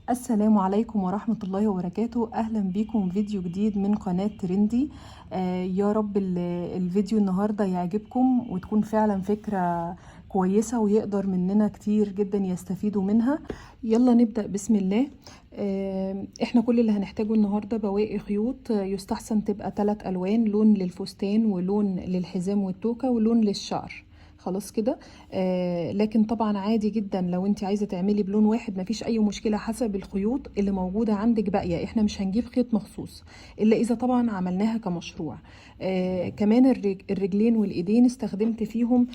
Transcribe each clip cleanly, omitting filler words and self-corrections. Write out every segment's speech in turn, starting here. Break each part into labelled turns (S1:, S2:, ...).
S1: السلام عليكم ورحمة الله وبركاته. أهلا بكم فيديو جديد من قناة ترندي. يا رب الفيديو النهاردة يعجبكم وتكون فعلا فكرة كويسة ويقدر مننا كتير جدا يستفيدوا منها. يلا نبدأ بسم الله. احنا كل اللي هنحتاجه النهاردة بواقي خيوط. يستحسن تبقى 3 ألوان، لون للفستان ولون للحزام والتوكة ولون للشعر. خلاص كده. لكن طبعا عادي جدا لو انت عايزه تعملي بلون واحد مفيش اي مشكله، حسب الخيوط اللي موجوده عندك باقيه. احنا مش هنجيب خيط مخصوص الا اذا طبعا عملناها كمشروع. كمان الرجلين والايدين استخدمت فيهم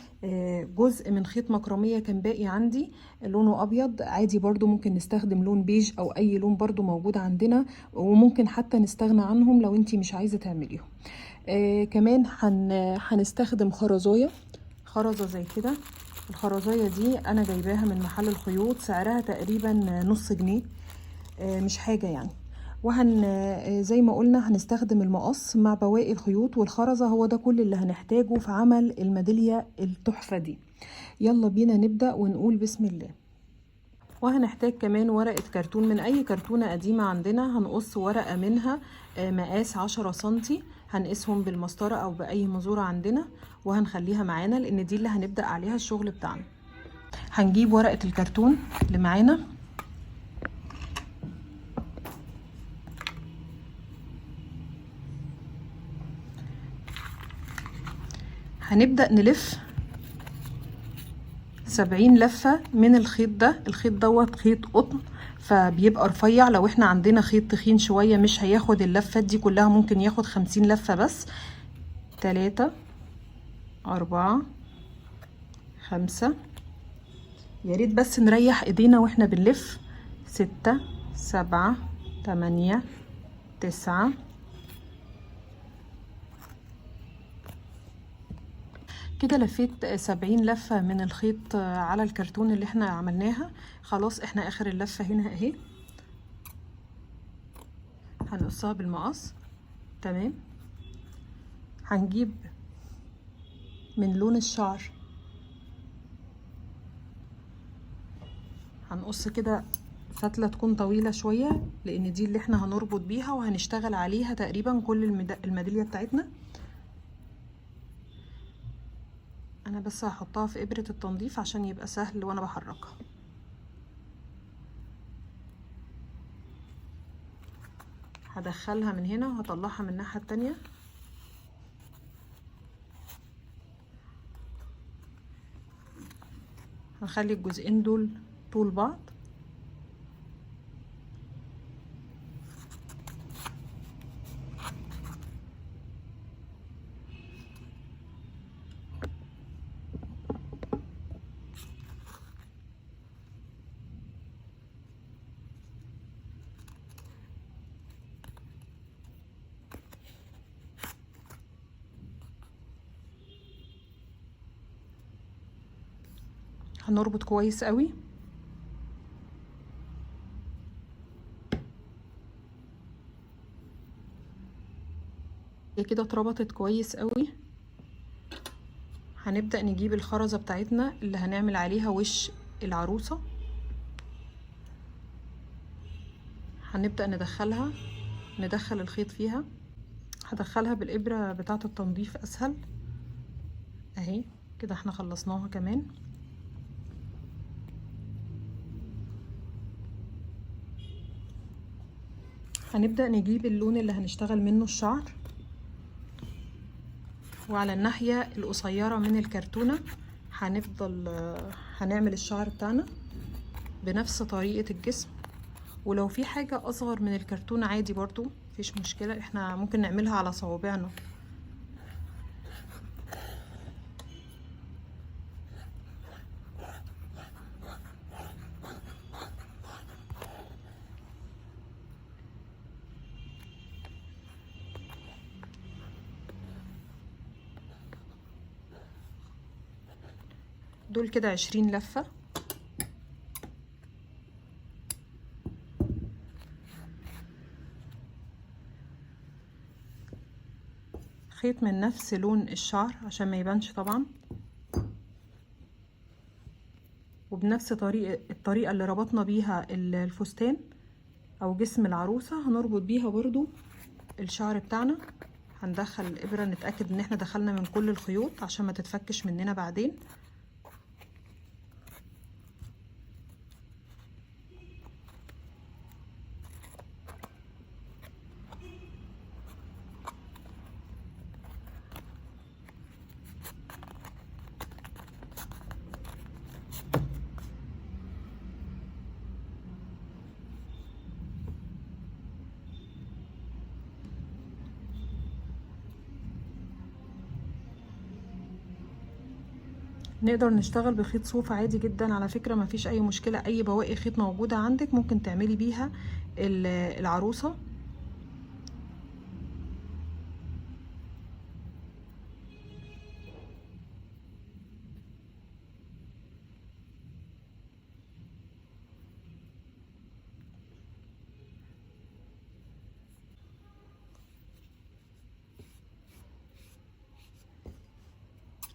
S1: جزء من خيط مكرميه كان باقي عندي لونه ابيض. عادي برضو ممكن نستخدم لون بيج او اي لون برضو موجود عندنا، وممكن حتى نستغنى عنهم لو انت مش عايزه تعمليهم. كمان هنستخدم خرزة زي كده. الخرزية دي انا جايباها من محل الخيوط، سعرها تقريبا نص جنيه، مش حاجة يعني. زي ما قلنا هنستخدم المقص مع بواقي الخيوط والخرزة، هو ده كل اللي هنحتاجه في عمل الميدالية التحفة دي. يلا بينا نبدأ ونقول بسم الله. وهنحتاج كمان ورقة كرتون من أي كرتونة قديمة عندنا، هنقص ورقة منها مقاس 10 سنتي، هنقسهم بالمسطرة أو بأي مزورة عندنا وهنخليها معانا لأن دي اللي هنبدأ عليها الشغل بتاعنا. هنجيب ورقة الكرتون اللي معانا، هنبدأ نلف 70 لفة من الخيط ده. الخيط دوت خيط قطن فبيبقى رفيع، لو احنا عندنا خيط تخين شوية مش هياخد اللفات دي كلها، ممكن ياخد 50 لفة بس. 3 4 5، يا ريت بس نريح ايدينا واحنا بنلف. 6 7 8 9. كده لفيت 70 لفة من الخيط على الكرتون اللي احنا عملناها. خلاص احنا اخر اللفة هنا اهي، هنقصها بالمقص. تمام. هنجيب من لون الشعر، هنقص كده فتلة تكون طويلة شوية لان دي اللي احنا هنربط بيها وهنشتغل عليها تقريبا كل الميدالية بتاعتنا. انا بس هحطها في ابرة التنظيف عشان يبقى سهل وانا بحركها. هدخلها من هنا وهطلعها من الناحية التانية. هنخلي الجزئين دول طول بعض. هنربط كويس قوي. هي كده اتربطت كويس قوي. هنبدأ نجيب الخرزة بتاعتنا اللي هنعمل عليها وش العروسة، هنبدأ ندخل الخيط فيها. هدخلها بالإبرة بتاعة التنظيف أسهل اهي كده. احنا خلصناها كمان. هنبدأ نجيب اللون اللي هنشتغل منه الشعر، وعلى الناحية القصيرة من الكرتونة هنعمل الشعر بتاعنا بنفس طريقة الجسم. ولو في حاجة أصغر من الكرتونة عادي برضو مفيش مشكلة، احنا ممكن نعملها على صوابعنا. دول كده 20 لفة. خيط من نفس لون الشعر عشان ما يبانش طبعا، وبنفس الطريقة اللي ربطنا بيها الفستان او جسم العروسة هنربط بيها برضو الشعر بتاعنا. هندخل الابرة نتأكد ان احنا دخلنا من كل الخيوط عشان ما تتفكش مننا بعدين. نقدر نشتغل بخيط صوف عادي جدا على فكرة، مفيش اي مشكلة. اي بواقي خيط موجودة عندك ممكن تعملي بيها العروسة.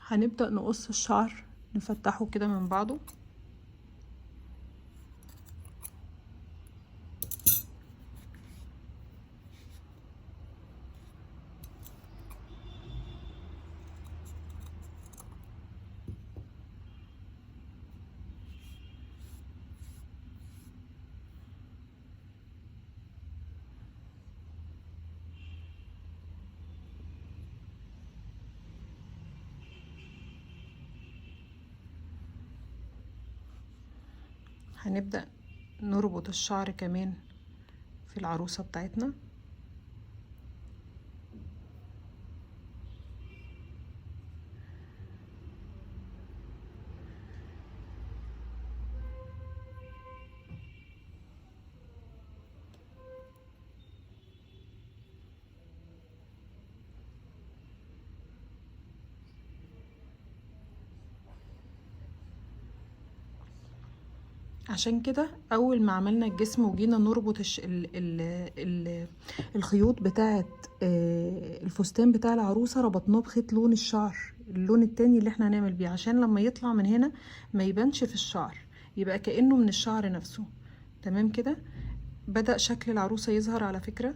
S1: هنبدأ نقص الشعر، نفتحه كده من بعضه. هنبدأ نربط الشعر كمان في العروسة بتاعتنا. عشان كده اول ما عملنا الجسم وجينا نربط الخيوط بتاعه الفستان بتاع العروسه، ربطناه بخيط لون الشعر، اللون التاني اللي احنا هنعمل بيه، عشان لما يطلع من هنا ما يبانش في الشعر، يبقى كأنه من الشعر نفسه. تمام كده بدأ شكل العروسه يظهر على فكره.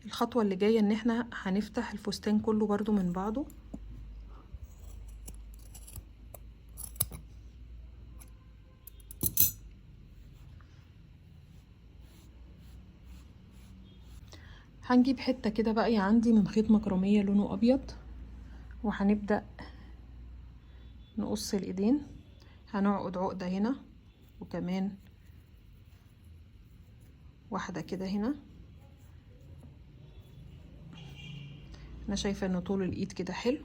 S1: الخطوة اللي جاية ان احنا هنفتح الفستان كله برضو من بعضه. هنجيب حتة كده بقى عندي من خيط مكرمية لونه ابيض، وهنبدأ نقص الايدين. هنعقد عقدة هنا، وكمان واحدة كده هنا. انا شايفة ان طول الايد كده حلو.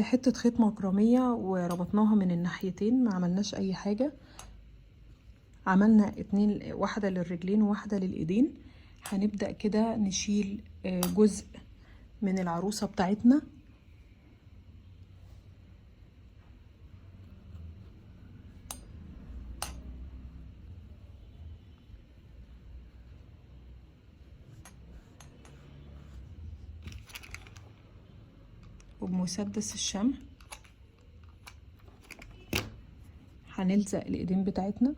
S1: حتة خيط مكرمية وربطناها من الناحيتين، ما عملناش اي حاجة. عملنا اتنين، واحدة للرجلين وواحدة للايدين. هنبدأ كده نشيل جزء من العروسة بتاعتنا. وبمسدس الشمع هنلزق الايدين بتاعتنا.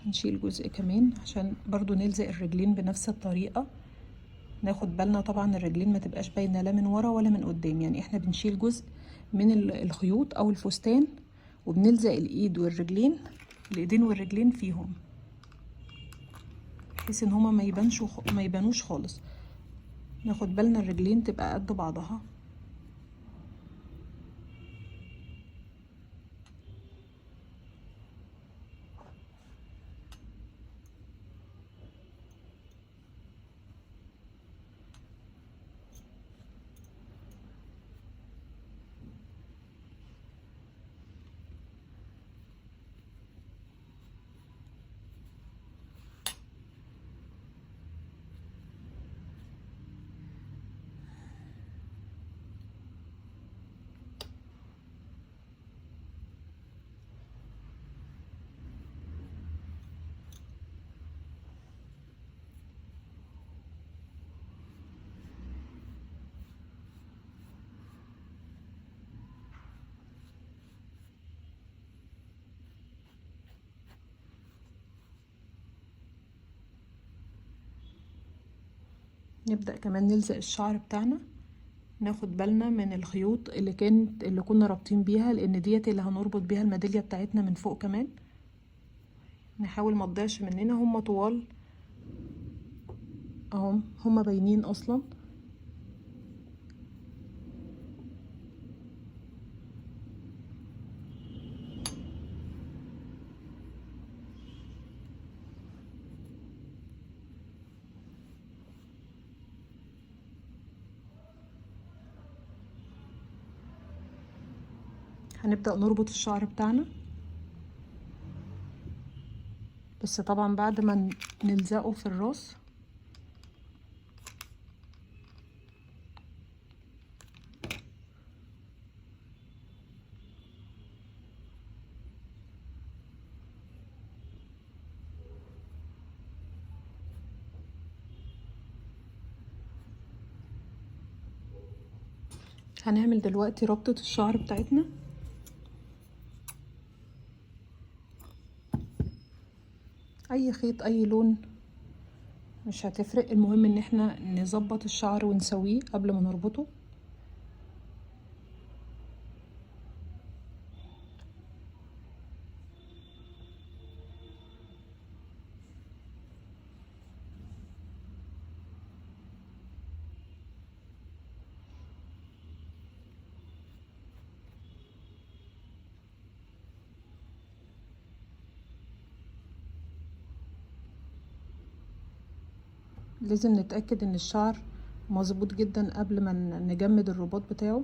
S1: هنشيل جزء كمان عشان برضو نلزق الرجلين بنفس الطريقة. ناخد بالنا طبعا الرجلين ما تبقاش باينة لا من ورا ولا من قدام، يعني احنا بنشيل جزء من الخيوط او الفستان، وبنلزق الايد والرجلين، الايدين والرجلين فيهم، بحيث ان هما ما يبانوش خالص. ناخد بالنا الرجلين تبقى قد بعضها. نبدأ كمان نلزق الشعر بتاعنا. ناخد بالنا من الخيوط اللي كنا رابطين بيها، لان ديت اللي هنربط بيها الميدالية بتاعتنا من فوق كمان. نحاول ما تضيعش مننا، هما طوال اهم، هما باينين اصلا. هنبدأ نربط الشعر بتاعنا، بس طبعا بعد ما نلزقه في الراس. هنعمل دلوقتي ربطة الشعر بتاعتنا. اي خيط اي لون مش هتفرق، المهم ان احنا نظبط الشعر ونسويه قبل ما نربطه. لازم نتأكد ان الشعر مظبوط جدا قبل ما نجمد الرباط بتاعه.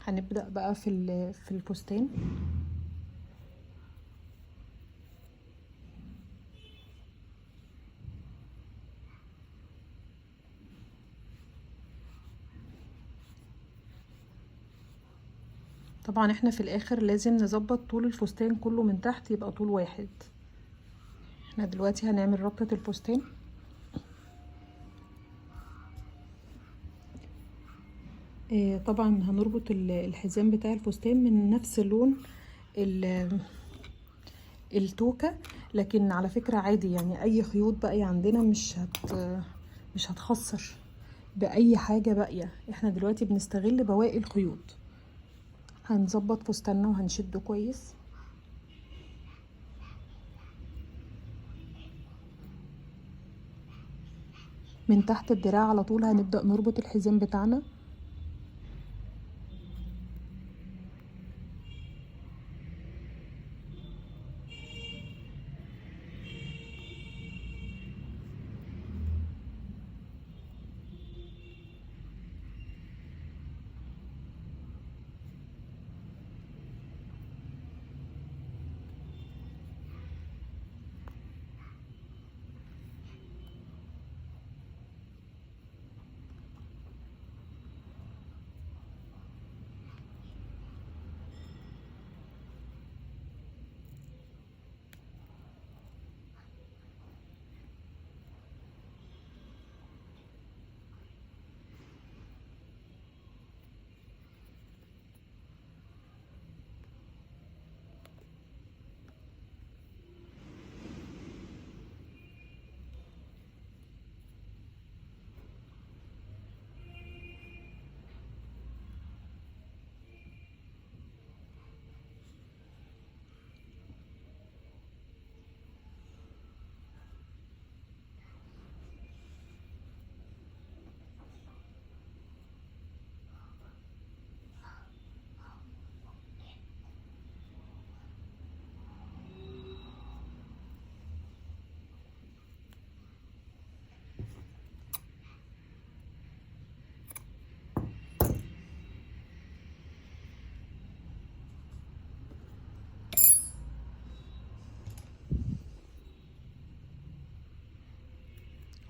S1: هنبدأ بقى في الفستان. طبعا احنا في الاخر لازم نظبط طول الفستان كله من تحت يبقى طول واحد. احنا دلوقتي هنعمل ربطة الفستان. طبعا هنربط الحزام بتاع الفستان من نفس لون التوكة، لكن على فكرة عادي يعني اي خيوط باقية عندنا مش هتخسر باي حاجة باقية. احنا دلوقتي بنستغل بواقي الخيوط. هنظبط فستاننا وهنشده كويس. من تحت الدراع على طول هنبدأ نربط الحزام بتاعنا.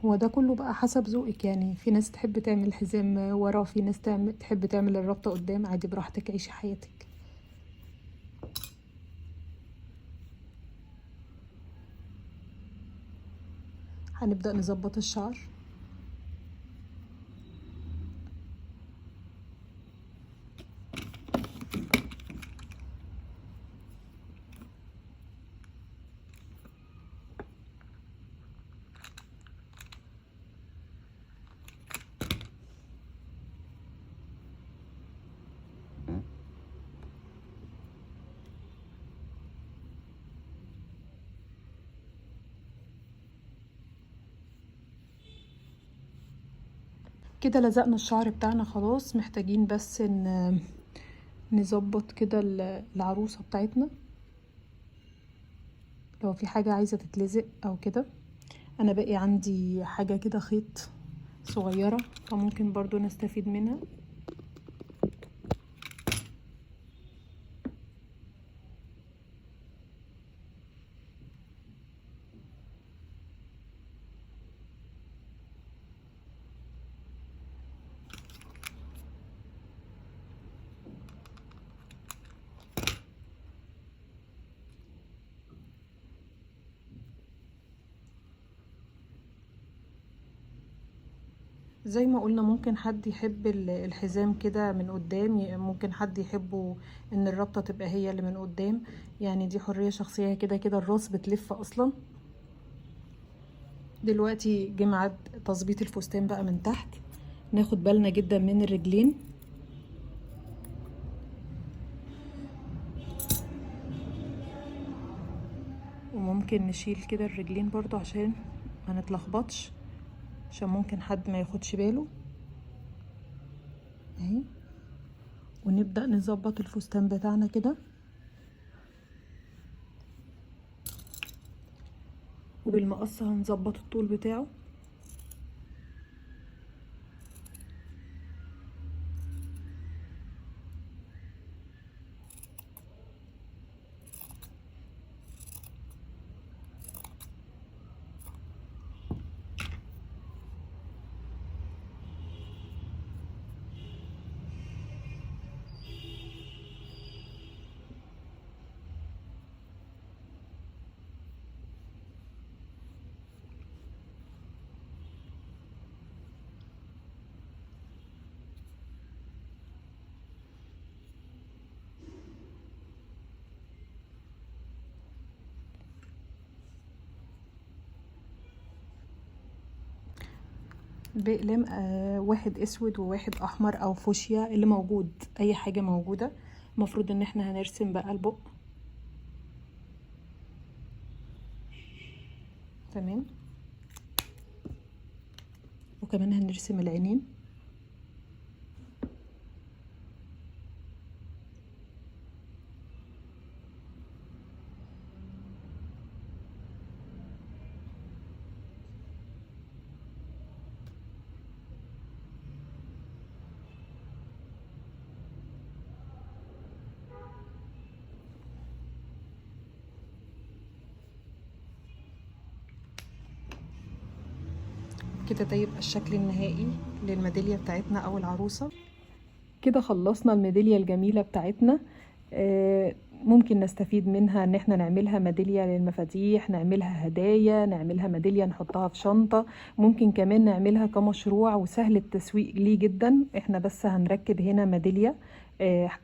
S1: هو ده كله بقى حسب ذوقك، يعني في ناس تحب تعمل حزام ورا، في ناس تحب تعمل الربطة قدام، عادي براحتك، عيشي حياتك. هنبدأ نظبط الشعر. كده لزقنا الشعر بتاعنا خلاص، محتاجين بس نظبط كده العروسة بتاعتنا لو في حاجة عايزة تتلزق او كده. انا باقي عندي حاجة كده خيط صغيرة فممكن برضو نستفيد منها. زي ما قلنا ممكن حد يحب الحزام كده من قدام، ممكن حد يحبه ان الربطة تبقى هي اللي من قدام، يعني دي حرية شخصية. كده كده الراس بتلف اصلا. دلوقتي جه ميعاد تظبيط الفستان بقى من تحت. ناخد بالنا جدا من الرجلين، وممكن نشيل كده الرجلين برضو عشان ما نتلخبطش، عشان ممكن حد ما ياخدش باله اهي. ونبدأ نظبط الفستان بتاعنا كده، وبالمقص هنظبط الطول بتاعه. بأقلام واحد اسود وواحد احمر او فوشيا، اللي موجود اي حاجة موجودة. المفروض ان احنا هنرسم بقى البق. تمام، وكمان هنرسم العينين. كده ده يبقى الشكل النهائي للميدالية بتاعتنا او العروسة. كده خلصنا الميدالية الجميلة بتاعتنا. ممكن نستفيد منها ان احنا نعملها ميدالية للمفاتيح، نعملها هدايا، نعملها ميدالية نحطها في شنطة، ممكن كمان نعملها كمشروع وسهل التسويق ليه جدا. احنا بس هنركب هنا ميدالية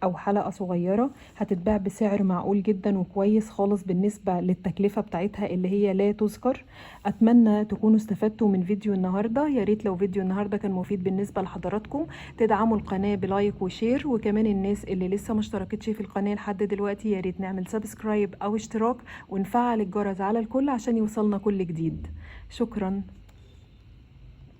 S1: او حلقة صغيرة، هتتباع بسعر معقول جدا وكويس خالص بالنسبة للتكلفة بتاعتها اللي هي لا تذكر. اتمنى تكونوا استفدتوا من فيديو النهاردة. يا ريت لو فيديو النهاردة كان مفيد بالنسبة لحضراتكم تدعموا القناة بلايك وشير، وكمان الناس اللي لسه ما اشتركتش في القناة لحد دلوقتي يا ريت نعمل سبسكرايب او اشتراك ونفعل الجرس على الكل عشان يوصلنا كل جديد. شكرا.